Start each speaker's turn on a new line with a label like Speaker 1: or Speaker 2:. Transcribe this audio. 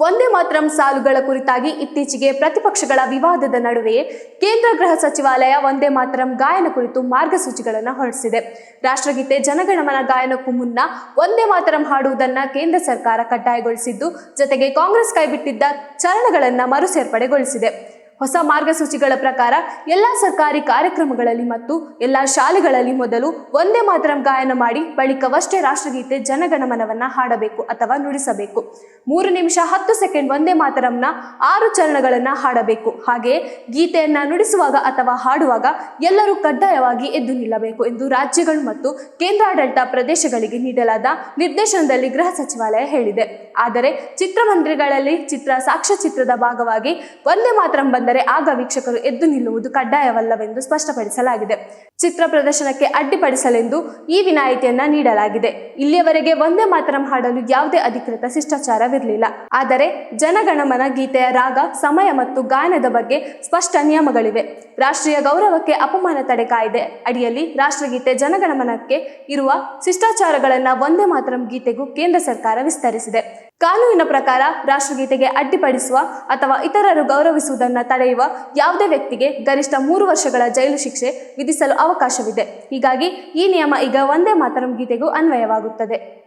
Speaker 1: ವಂದೇ ಮಾತರಂ ಸಾಲುಗಳ ಕುರಿತಾಗಿ ಇತ್ತೀಚೆಗೆ ಪ್ರತಿಪಕ್ಷಗಳ ವಿವಾದದ ನಡುವೆಯೇ ಕೇಂದ್ರ ಗೃಹ ಸಚಿವಾಲಯ ವಂದೇ ಮಾತರಂ ಗಾಯನ ಕುರಿತು ಮಾರ್ಗಸೂಚಿಗಳನ್ನು ಹೊರಡಿಸಿದೆ. ರಾಷ್ಟ್ರಗೀತೆ ಜನಗಣಮನ ಗಾಯನಕ್ಕೂ ಮುನ್ನ ವಂದೇ ಮಾತರಂ ಹಾಡುವುದನ್ನು ಕೇಂದ್ರ ಸರ್ಕಾರ ಕಡ್ಡಾಯಗೊಳಿಸಿದ್ದು, ಜೊತೆಗೆ ಕಾಂಗ್ರೆಸ್ ಕೈಬಿಟ್ಟಿದ್ದ ಚರಣಗಳನ್ನು ಮರು ಸೇರ್ಪಡೆಗೊಳಿಸಿದೆ. ಹೊಸ ಮಾರ್ಗಸೂಚಿಗಳ ಪ್ರಕಾರ ಎಲ್ಲ ಸರ್ಕಾರಿ ಕಾರ್ಯಕ್ರಮಗಳಲ್ಲಿ ಮತ್ತು ಎಲ್ಲ ಶಾಲೆಗಳಲ್ಲಿ ಮೊದಲು ವಂದೇ ಮಾತರಂ ಗಾಯನ ಮಾಡಿ ಬಳಿಕವಷ್ಟೇ ರಾಷ್ಟ್ರಗೀತೆ ಜನಗಣಮನವನ್ನ ಹಾಡಬೇಕು ಅಥವಾ ನುಡಿಸಬೇಕು. 3 ನಿಮಿಷ 10 ಸೆಕೆಂಡ್ ವಂದೇ ಮಾತರಂನ 6 ಚರಣಗಳನ್ನು ಹಾಡಬೇಕು. ಹಾಗೆಯೇ ಗೀತೆಯನ್ನ ನುಡಿಸುವಾಗ ಅಥವಾ ಹಾಡುವಾಗ ಎಲ್ಲರೂ ಕಡ್ಡಾಯವಾಗಿ ಎದ್ದು ನಿಲ್ಲಬೇಕು ಎಂದು ರಾಜ್ಯಗಳು ಮತ್ತು ಕೇಂದ್ರಾಡಳಿತ ಪ್ರದೇಶಗಳಿಗೆ ನೀಡಲಾದ ನಿರ್ದೇಶನದಲ್ಲಿ ಗೃಹ ಸಚಿವಾಲಯ ಹೇಳಿದೆ. ಆದರೆ ಚಿತ್ರಮಂದಿರಗಳಲ್ಲಿ ಸಾಕ್ಷ್ಯಚಿತ್ರದ ಭಾಗವಾಗಿ ವಂದೇ ಮಾತರಂ ಬಂದರೆ ಆಗ ವೀಕ್ಷಕರು ಎದ್ದು ನಿಲ್ಲುವುದು ಕಡ್ಡಾಯವಲ್ಲವೆಂದು ಸ್ಪಷ್ಟಪಡಿಸಲಾಗಿದೆ. ಚಿತ್ರ ಪ್ರದರ್ಶನಕ್ಕೆ ಅಡ್ಡಿಪಡಿಸಲೆಂದು ಈ ವಿನಾಯಿತಿಯನ್ನ ನೀಡಲಾಗಿದೆ. ಇಲ್ಲಿಯವರೆಗೆ ವಂದೇ ಮಾತರಂ ಹಾಡಲು ಯಾವುದೇ ಅಧಿಕೃತ ಶಿಷ್ಟಾಚಾರವಿರಲಿಲ್ಲ. ಆದರೆ ಜನಗಣಮನ ಗೀತೆಯ ರಾಗ, ಸಮಯ ಮತ್ತು ಗಾಯನದ ಬಗ್ಗೆ ಸ್ಪಷ್ಟ ನಿಯಮಗಳಿವೆ. ರಾಷ್ಟ್ರೀಯ ಗೌರವಕ್ಕೆ ಅಪಮಾನ ತಡೆ ಕಾಯ್ದೆ ಅಡಿಯಲ್ಲಿ ರಾಷ್ಟ್ರಗೀತೆ ಜನಗಣಮನಕ್ಕೆ ಇರುವ ಶಿಷ್ಟಾಚಾರಗಳನ್ನು ವಂದೇ ಮಾತರಂ ಗೀತೆಗೂ ಕೇಂದ್ರ ಸರ್ಕಾರ ವಿಸ್ತರಿಸಿದೆ. ಕಾನೂನಿನ ಪ್ರಕಾರ ರಾಷ್ಟ್ರಗೀತೆಗೆ ಅಡ್ಡಿಪಡಿಸುವ ಅಥವಾ ಇತರರು ಗೌರವಿಸುವುದನ್ನು ತಡೆಯುವ ಯಾವುದೇ ವ್ಯಕ್ತಿಗೆ ಗರಿಷ್ಠ 3 ವರ್ಷಗಳ ಜೈಲು ಶಿಕ್ಷೆ ವಿಧಿಸಲು ಅವಕಾಶವಿದೆ. ಹೀಗಾಗಿ ಈ ನಿಯಮ ಈಗ ವಂದೇ ಮಾತರಂ ಗೀತೆಗೂ ಅನ್ವಯವಾಗುತ್ತದೆ.